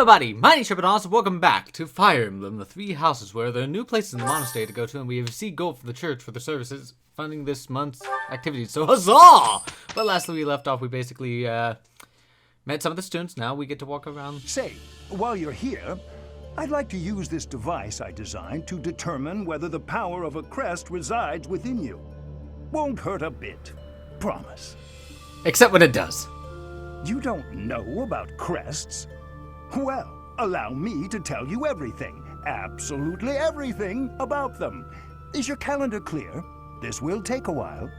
everybody, my name is Trepidanos, and welcome back to Fire Emblem, the 3 houses where there are new places in the monastery to go to, and we have received gold from the church for the services funding this month's activities, so huzzah! But lastly we left off, we basically met some of the students. Now we get to walk around. Say, while you're here, I'd like to use this device I designed to determine whether the power of a crest resides within you. Won't hurt a bit. Promise. Except when it does. You don't know about crests? Well, allow me to tell you everything, absolutely everything about them. Is your calendar clear? This will take a while.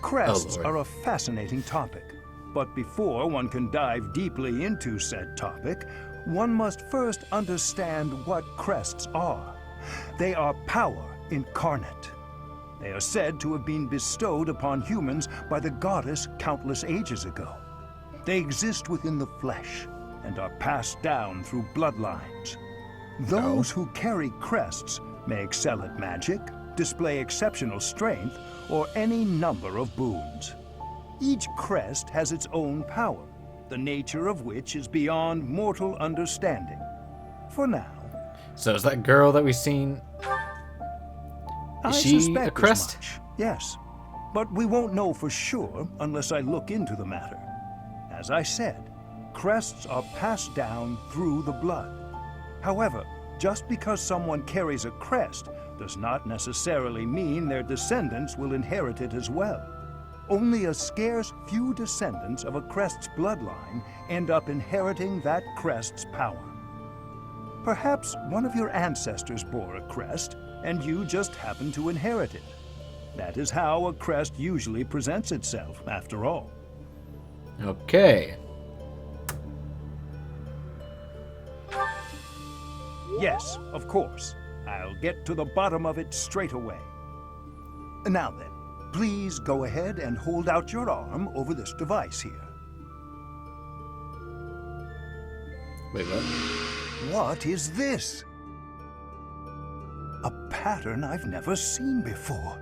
Crests are a fascinating topic, but before one can dive deeply into said topic, one must first understand what crests are. They are power incarnate. They are said to have been bestowed upon humans by the goddess countless ages ago. They exist within the flesh and are passed down through bloodlines. Those who carry crests may excel at magic, display exceptional strength, or any number of boons. Each crest has its own power, the nature of which is beyond mortal understanding. For now. So is that girl that we've seen, is she a crest? Yes, but we won't know for sure unless I look into the matter. As I said, crests are passed down through the blood. However, just because someone carries a crest does not necessarily mean their descendants will inherit it as well. Only a scarce few descendants of a crest's bloodline end up inheriting that crest's power. Perhaps one of your ancestors bore a crest, and you just happen to inherit it. That is how a crest usually presents itself, after all. Okay. Yes, of course. I'll get to the bottom of it straight away. Now then, please go ahead and hold out your arm over this device here. Wait, what? What is this? A pattern I've never seen before.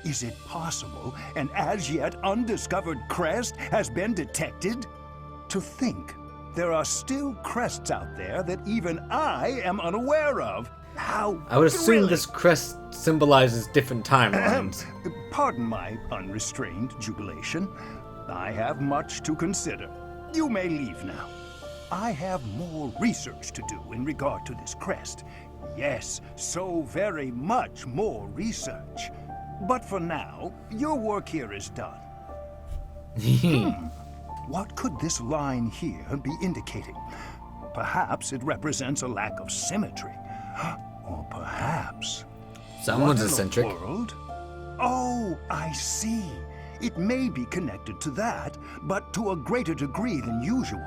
Is it possible an as yet undiscovered crest has been detected? To think there are still crests out there that even I am unaware of. How I would assume thrilling. this crest symbolizes different timelines. Pardon my unrestrained jubilation. I have much to consider. You may leave now. I have more research to do in regard to this crest. Yes, so very much more research. But for now, your work here is done. What could this line here be indicating? Perhaps it represents a lack of symmetry. Or perhaps... Someone's eccentric. World? Oh, I see. It may be connected to that, but to a greater degree than usual.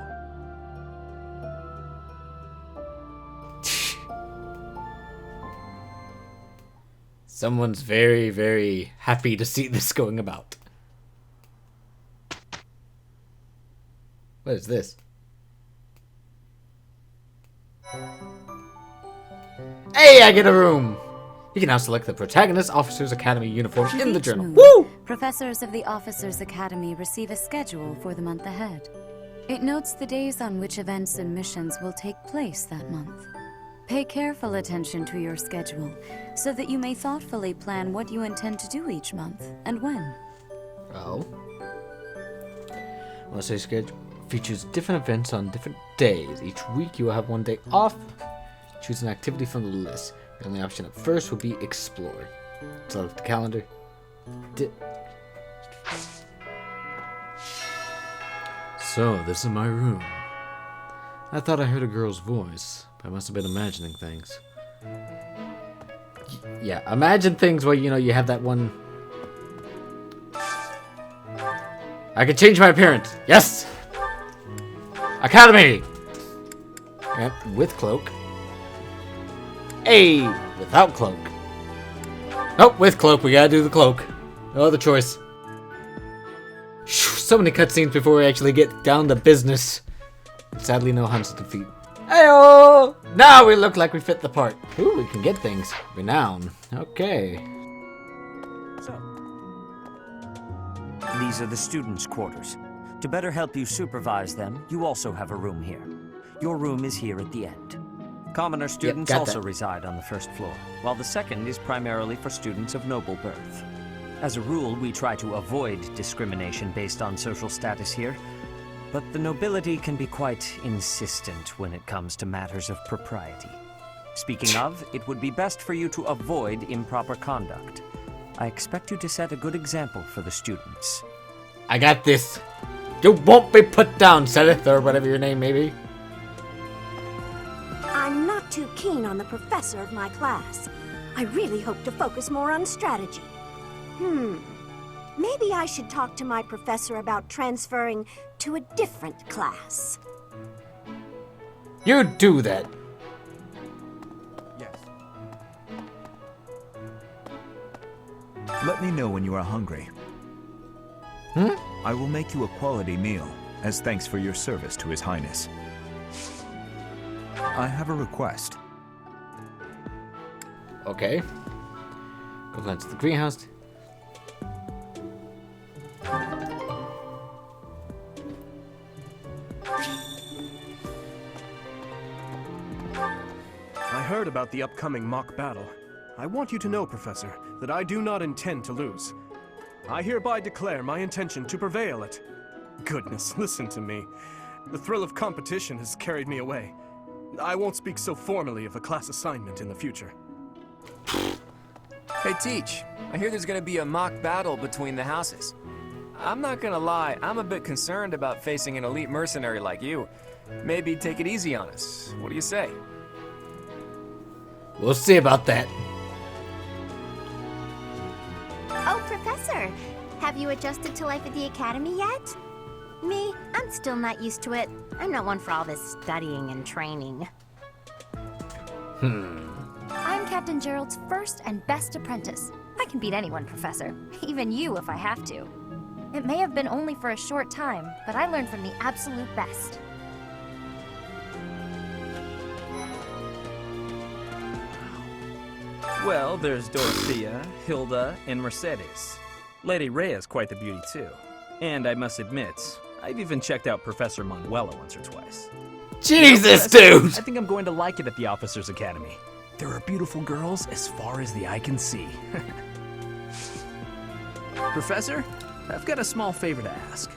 Someone's very, very happy to see this going about. What is this? Hey, I get a room! You can now select the Protagonist Officers Academy uniform in the journal. Woo! Professors of the Officers Academy receive a schedule for the month ahead. It notes the days on which events and missions will take place that month. Pay careful attention to your schedule, so that you may thoughtfully plan what you intend to do each month, and when. Oh. Monastery schedule features different events on different days. Each week you will have one day off. Choose an activity from the list. The only option at first will be Explore. Select the calendar. So, this is my room. I thought I heard a girl's voice. I must have been imagining things. Yeah, imagine things where, you have that one... I can change my appearance! Yes! Academy! Yep, with cloak. Hey! Without cloak. Nope, with cloak. We gotta do the cloak. No other choice. So many cutscenes before we actually get down to business. Sadly, no hunts to defeat. Heyo! Now we look like we fit the part. Ooh, we can get things. Renown. Okay. So, these are the students' quarters. To better help you supervise them, you also have a room here. Your room is here at the end. Commoner students got also that. reside on the first floor, while the second is primarily for students of noble birth. As a rule, we try to avoid discrimination based on social status here, but the nobility can be quite insistent when it comes to matters of propriety. Speaking of, it would be best for you to avoid improper conduct. I expect you to set a good example for the students. I got this. You won't be put down, Sedith, or whatever your name may be. I'm not too keen on the professor of my class. I really hope to focus more on strategy. Maybe I should talk to my professor about transferring to a different class. You do that. Yes. Let me know when you are hungry. I will make you a quality meal, as thanks for your service to His Highness. I have a request. Okay. Go down to the greenhouse. I heard about the upcoming mock battle. I want you to know, Professor, that I do not intend to lose. I hereby declare my intention to prevail at... Goodness, listen to me. The thrill of competition has carried me away. I won't speak so formally of a class assignment in the future. Hey, Teach. I hear there's gonna be a mock battle between the houses. I'm not gonna lie, I'm a bit concerned about facing an elite mercenary like you. Maybe take it easy on us. What do you say? We'll see about that. Oh, Professor! Have you adjusted to life at the Academy yet? Me, I'm still not used to it. I'm not one for all this studying and training. I'm Captain Gerald's first and best apprentice. I can beat anyone, Professor. Even you if I have to. It may have been only for a short time, but I learned from the absolute best. Well, there's Dorothea, Hilda, and Mercedes. Lady Rhea's quite the beauty, too. And I must admit, I've even checked out Professor Manuela once or twice. Jesus, Professor, dude! I think I'm going to like it at the Officers' Academy. There are beautiful girls as far as the eye can see. Professor, I've got a small favor to ask.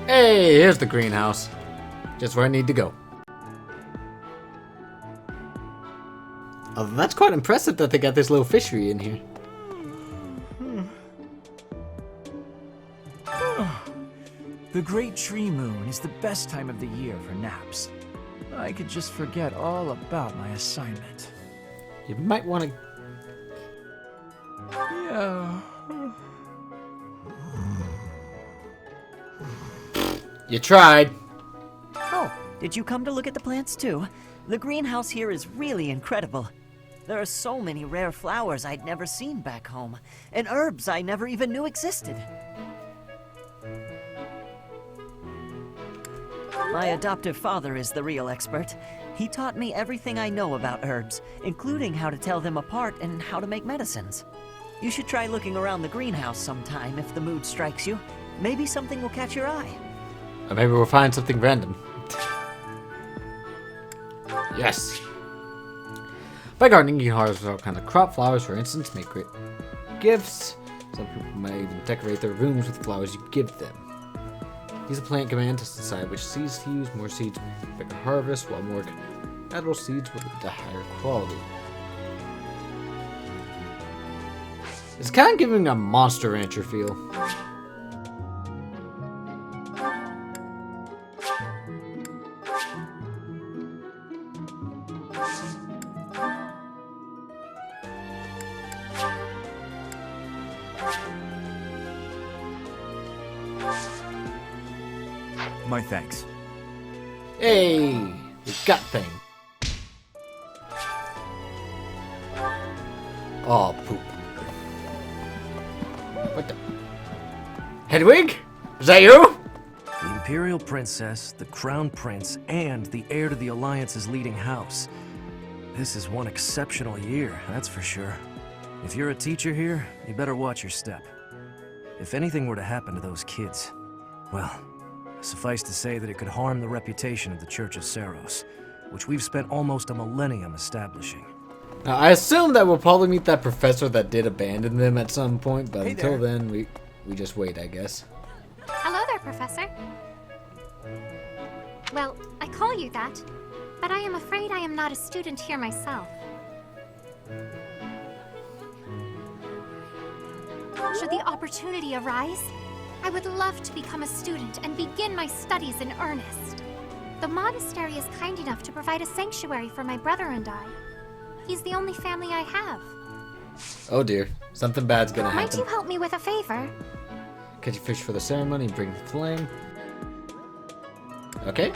Hey, here's the greenhouse. Just where I need to go. Oh, that's quite impressive that they got this little fishery in here. The Great Tree Moon is the best time of the year for naps. I could just forget all about my assignment. You might want to... Yeah. You tried. Oh, did you come to look at the plants too? The greenhouse here is really incredible. There are so many rare flowers I'd never seen back home, and herbs I never even knew existed. My adoptive father is the real expert. He taught me everything I know about herbs, including how to tell them apart and how to make medicines. You should try looking around the greenhouse sometime if the mood strikes you. Maybe something will catch your eye. Or maybe we'll find something random. Yes. By gardening, you can harvest all kinds of crop flowers, for instance, make great gifts. Some people might even decorate their rooms with flowers you give them. Use a plant command to decide which seeds to use. More seeds will bigger harvest, while more edible seeds will lead to higher quality. It's kind of giving a Monster Rancher feel. My thanks. Hey, we got thing. Oh, poop. What the? Hedwig? Is that you? The Imperial Princess, the Crown Prince, and the heir to the Alliance's leading house. This is one exceptional year, that's for sure. If you're a teacher here, you better watch your step. If anything were to happen to those kids, well, Suffice to say that it could harm the reputation of the Church of Saros, which we've spent almost a millennium establishing. Now, I assume that we'll probably meet that professor that did abandon them at some point, but until then, we just wait, I guess. Hello there, Professor. Well, I call you that, but I am afraid I am not a student here myself. Should the opportunity arise, I would love to become a student and begin my studies in earnest. The monastery is kind enough to provide a sanctuary for my brother and I. He's the only family I have. Oh dear, something bad's gonna happen. Might you help me with a favor? Catch a fish for the ceremony, bring the flame. Okay.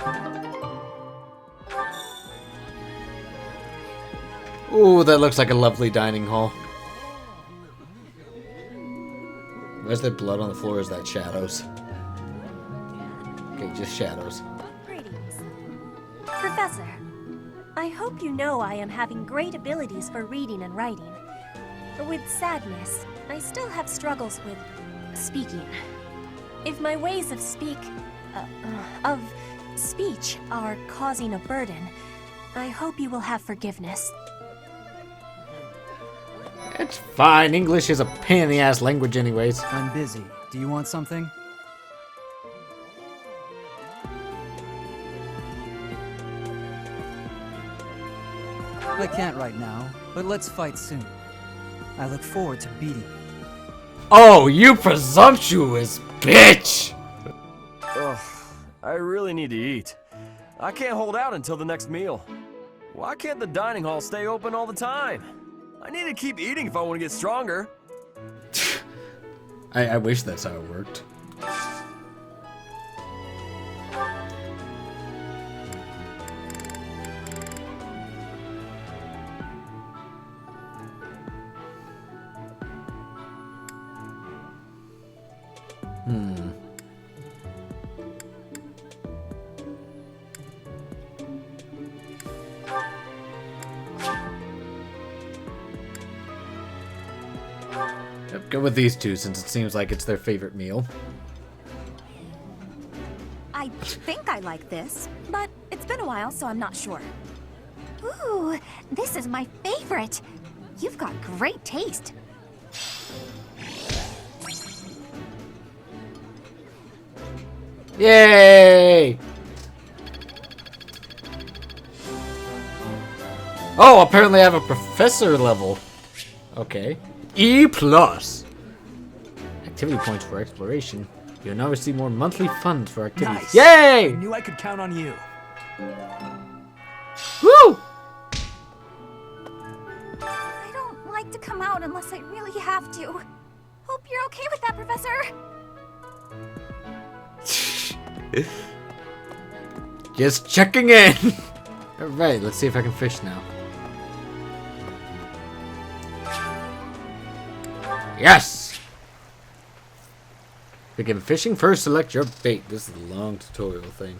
Ooh, that looks like a lovely dining hall. Where's there blood on the floor? Or is that shadows? Okay, just shadows. Greetings. Professor, I hope you know I am having great abilities for reading and writing. With sadness, I still have struggles with speaking. If my ways of speech are causing a burden, I hope you will have forgiveness. It's fine. English is a pain in the ass language anyways. I'm busy. Do you want something? I can't right now, but let's fight soon. I look forward to beating you. Oh, you presumptuous bitch! Ugh, I really need to eat. I can't hold out until the next meal. Why can't the dining hall stay open all the time? I need to keep eating if I want to get stronger. I wish that's how it worked. Yep, go with these two since it seems like it's their favorite meal. I think I like this, but it's been a while, so I'm not sure. Ooh, this is my favorite. You've got great taste. Yay! Oh, apparently I have a professor level. Okay. E+. Activity points for exploration. You'll now receive more monthly funds for activities. Nice. Yay! I knew I could count on you. Woo! I don't like to come out unless I really have to. Hope you're okay with that, Professor. Just checking in. Alright, let's see if I can fish now. Yes! Begin fishing. First, select your bait. This is a long tutorial thing.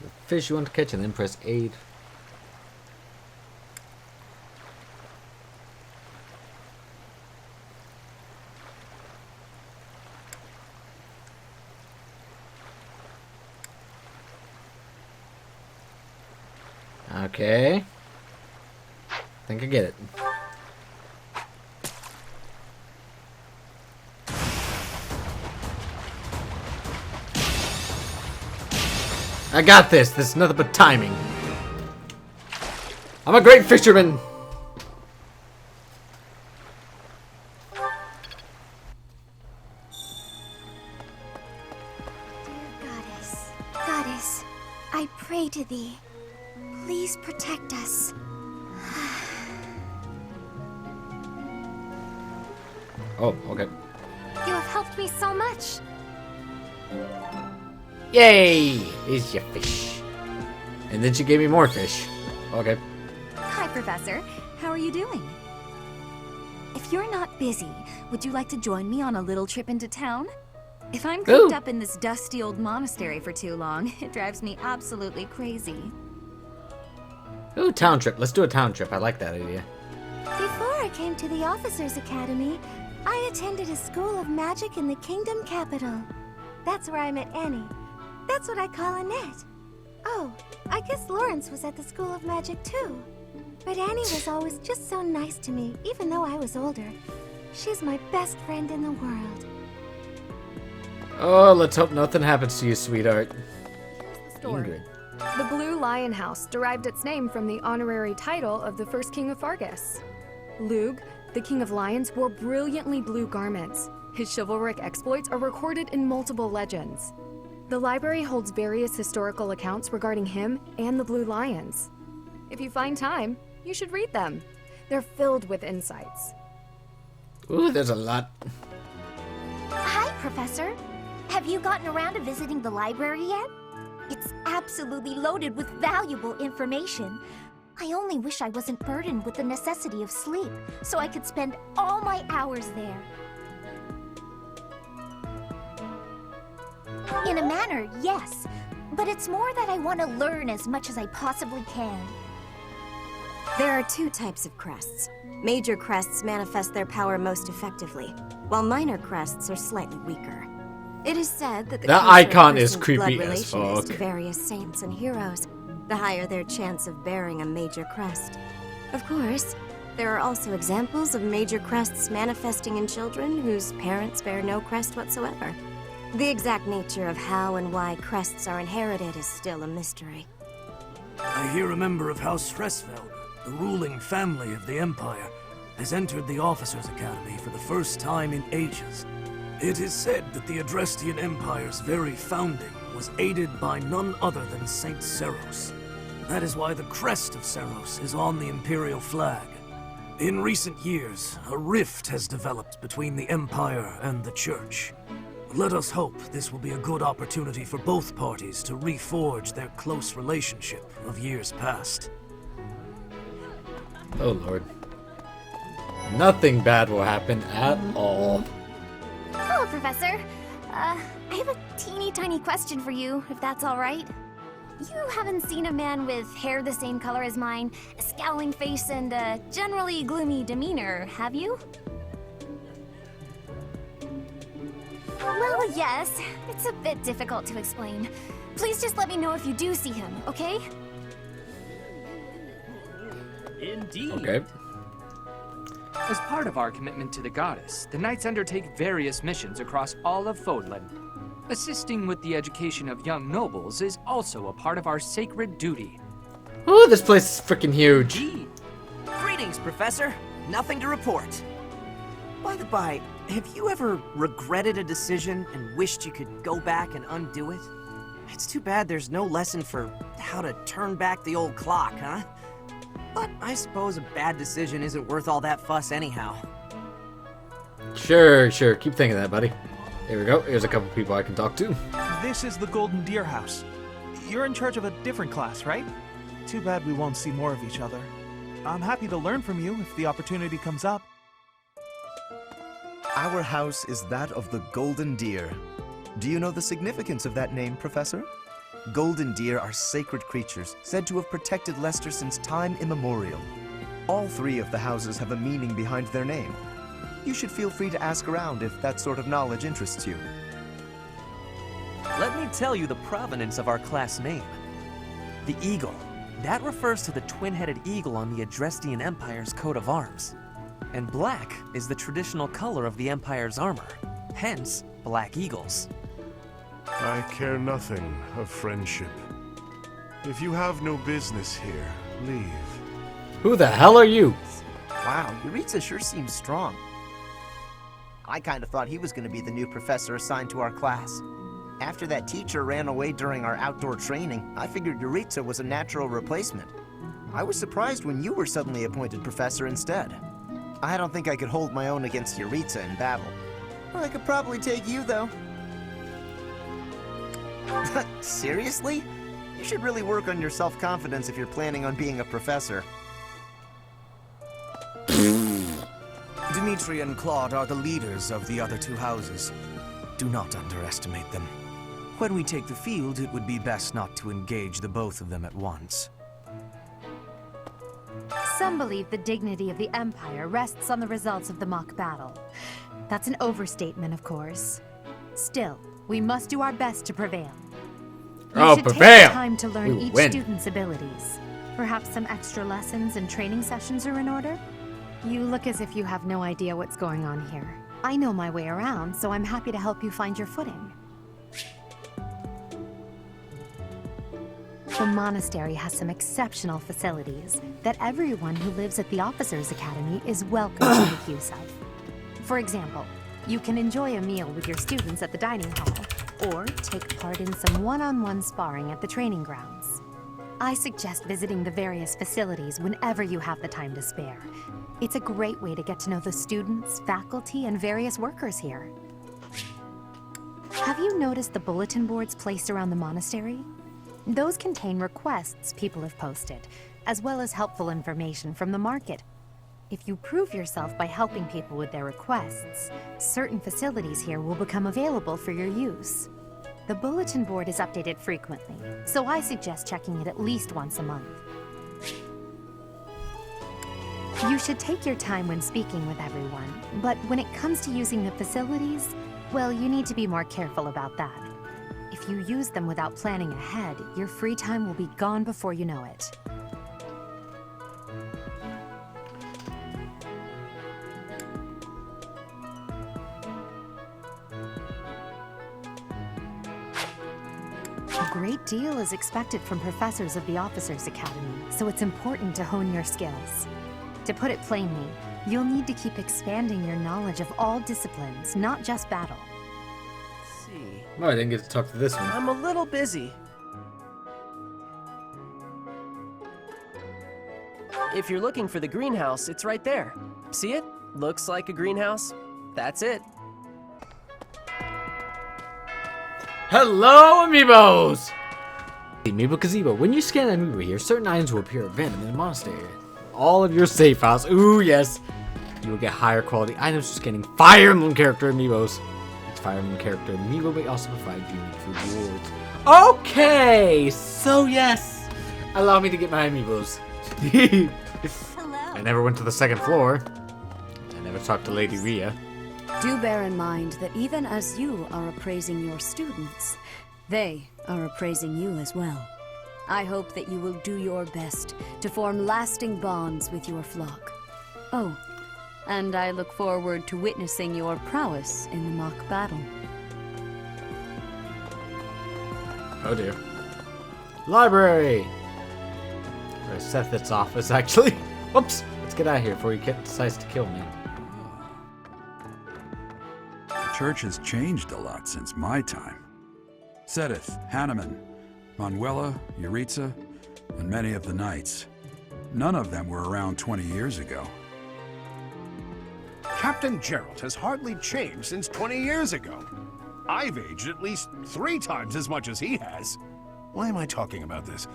The fish you want to catch and then press aid. Okay. I think I get it. I got this. This is nothing but timing. I'm a great fisherman. Goddess, I pray to thee. Please protect us. Oh, okay. You have helped me so much. Yay! Here's your fish. And then she gave me more fish. Okay. Hi, Professor. How are you doing? If you're not busy, would you like to join me on a little trip into town? If I'm cooped up in this dusty old monastery for too long, it drives me absolutely crazy. Ooh, town trip. Let's do a town trip. I like that idea. Before I came to the Officers' Academy, I attended a school of magic in the kingdom capital. That's where I met Annie. That's what I call Annette. Oh, I guess Lawrence was at the school of magic too. But Annie was always just so nice to me, even though I was older. She's my best friend in the world. Oh, let's hope nothing happens to you, sweetheart. Ingrid. The Blue Lion House derived its name from the honorary title of the first king of Fargus. Lug, the king of lions, wore brilliantly blue garments. His chivalric exploits are recorded in multiple legends. The library holds various historical accounts regarding him and the Blue Lions. If you find time, you should read them. They're filled with insights. Ooh, there's a lot. Hi, Professor. Have you gotten around to visiting the library yet? It's absolutely loaded with valuable information. I only wish I wasn't burdened with the necessity of sleep, so I could spend all my hours there. In a manner, yes. But it's more that I want to learn as much as I possibly can. There are two types of crests. Major crests manifest their power most effectively, while minor crests are slightly weaker. It is said that the that closer icon a is person's creepy blood as relation is fuck. to various saints and heroes, the higher their chance of bearing a major crest. Of course, there are also examples of major crests manifesting in children whose parents bear no crest whatsoever. The exact nature of how and why crests are inherited is still a mystery. I hear a member of House Stressfeld, the ruling family of the Empire, has entered the Officers' Academy for the first time in ages. It is said that the Adrestian Empire's very founding was aided by none other than Saint Seros. That is why the crest of Seros is on the Imperial flag. In recent years, a rift has developed between the Empire and the Church. Let us hope this will be a good opportunity for both parties to reforge their close relationship of years past. Oh, Lord. Nothing bad will happen at all. Hello, Professor. I have a teeny tiny question for you, if that's all right. You haven't seen a man with hair the same color as mine, a scowling face, and a generally gloomy demeanor, have you? Well, yes. It's a bit difficult to explain. Please just let me know if you do see him, okay? Indeed. Okay. As part of our commitment to the goddess, the Knights undertake various missions across all of Fodlan. Assisting with the education of young nobles is also a part of our sacred duty. Oh, this place is freaking huge. Greetings, Professor. Nothing to report. By the by, have you ever regretted a decision and wished you could go back and undo it? It's too bad there's no lesson for how to turn back the old clock, huh? But I suppose a bad decision isn't worth all that fuss anyhow. Sure. Keep thinking that, buddy. Here we go. Here's a couple people I can talk to. This is the Golden Deer House. You're in charge of a different class, right? Too bad we won't see more of each other. I'm happy to learn from you if the opportunity comes up. Our house is that of the Golden Deer. Do you know the significance of that name, Professor? Golden deer are sacred creatures, said to have protected Leicester since time immemorial. All three of the houses have a meaning behind their name. You should feel free to ask around if that sort of knowledge interests you. Let me tell you the provenance of our class name. The eagle. That refers to the twin-headed eagle on the Adrestian Empire's coat of arms. And black is the traditional color of the Empire's armor. Hence, black eagles. I care nothing of friendship. If you have no business here, leave. Who the hell are you? Wow, Yuritsa sure seems strong. I kind of thought he was going to be the new professor assigned to our class. After that teacher ran away during our outdoor training, I figured Yuritsa was a natural replacement. I was surprised when you were suddenly appointed professor instead. I don't think I could hold my own against Yuritsa in battle. Well, I could probably take you, though. Seriously? You should really work on your self-confidence if you're planning on being a professor. Dimitri and Claude are the leaders of the other two houses. Do not underestimate them. When we take the field, it would be best not to engage the both of them at once. Some believe the dignity of the Empire rests on the results of the mock battle. That's an overstatement, of course. Still, we must do our best to prevail. You should take time to learn each student's abilities. Perhaps some extra lessons and training sessions are in order? You look as if you have no idea what's going on here. I know my way around, so I'm happy to help you find your footing. The monastery has some exceptional facilities that everyone who lives at the Officers' Academy is welcome to make use of. For example, you can enjoy a meal with your students at the dining hall, or take part in some one-on-one sparring at the training grounds. I suggest visiting the various facilities whenever you have the time to spare. It's a great way to get to know the students, faculty, and various workers here. Have you noticed the bulletin boards placed around the monastery? Those contain requests people have posted, as well as helpful information from the market. If you prove yourself by helping people with their requests, certain facilities here will become available for your use. The bulletin board is updated frequently, so I suggest checking it at least once a month. You should take your time when speaking with everyone, but when it comes to using the facilities, well, you need to be more careful about that. If you use them without planning ahead, your free time will be gone before you know it. A great deal is expected from professors of the Officers' Academy, so it's important to hone your skills. To put it plainly, you'll need to keep expanding your knowledge of all disciplines, not just battle. Oh, I didn't get to talk to this one. I'm a little busy. If you're looking for the greenhouse, it's right there. See it? Looks like a greenhouse. That's it. Hello, amiibos! Amiibo Gazebo. When you scan an amiibo here, certain items will appear at random in the monastery. All of your save files. Ooh, yes. You will get higher quality items for scanning Fire Emblem character amiibos. Fire Emblem character amiibo may also provide unique rewards. Okay, so yes, allow me to get my amiibos. I never went to the second floor. I never talked to Lady Rhea. Do bear in mind that even as you are appraising your students, they are appraising you as well. I hope that you will do your best to form lasting bonds with your flock. Oh, and I look forward to witnessing your prowess in the mock battle. Oh dear. Library! Or Seth's office, actually. Whoops! Let's get out of here before he decides to kill me. The church has changed a lot since my time. Sedith, Hanneman, Manuela, Yuritsa, and many of the knights. None of them were around 20 years ago. Captain Gerald has hardly changed since 20 years ago. I've aged at least 3 times as much as he has. Why am I talking about this?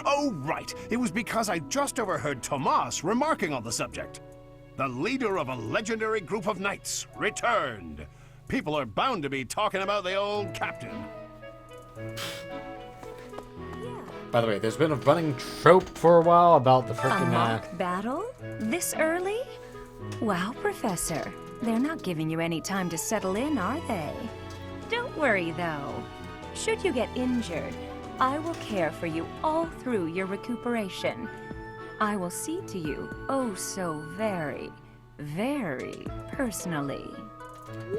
Oh, right. It was because I just overheard Tomas remarking on the subject. The leader of a legendary group of knights returned. People are bound to be talking about the old captain. By the way, there's been a running trope for a while about the frickin' A mock battle? This early? Wow, Professor. They're not giving you any time to settle in, are they? Don't worry, though. Should you get injured, I will care for you all through your recuperation. I will see to you oh so very, very personally.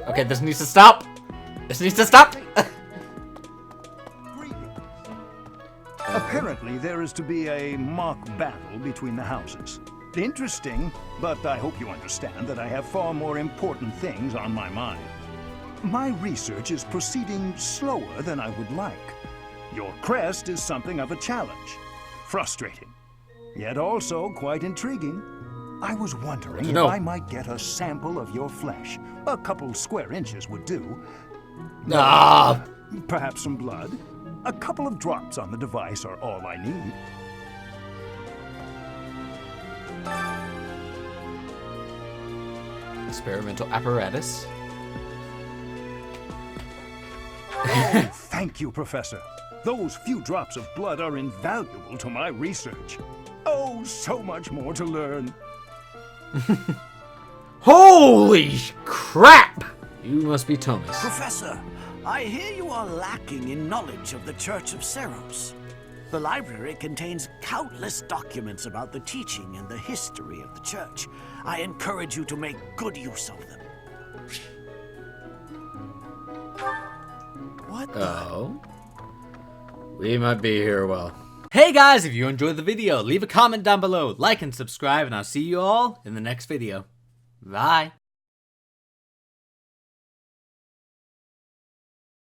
Okay, this needs to stop! This needs to stop! Apparently, there is to be a mock battle between the houses. Interesting, but I hope you understand that I have far more important things on my mind. My research is proceeding slower than I would like. Your crest is something of a challenge. Frustrating, yet also quite intriguing. I was wondering if I might get a sample of your flesh. A couple square inches would do. Ah. Perhaps some blood. A couple of drops on the device are all I need. Experimental apparatus. Oh, thank you, Professor. Those few drops of blood are invaluable to my research. Oh, so much more to learn. Holy crap! You must be Thomas. Professor, I hear you are lacking in knowledge of the Church of Seros. The library contains countless documents about the teaching and the history of the Church. I encourage you to make good use of them. What the? Oh. We might be here a while. Hey guys, if you enjoyed the video, leave a comment down below, like and subscribe, and I'll see you all in the next video. Bye.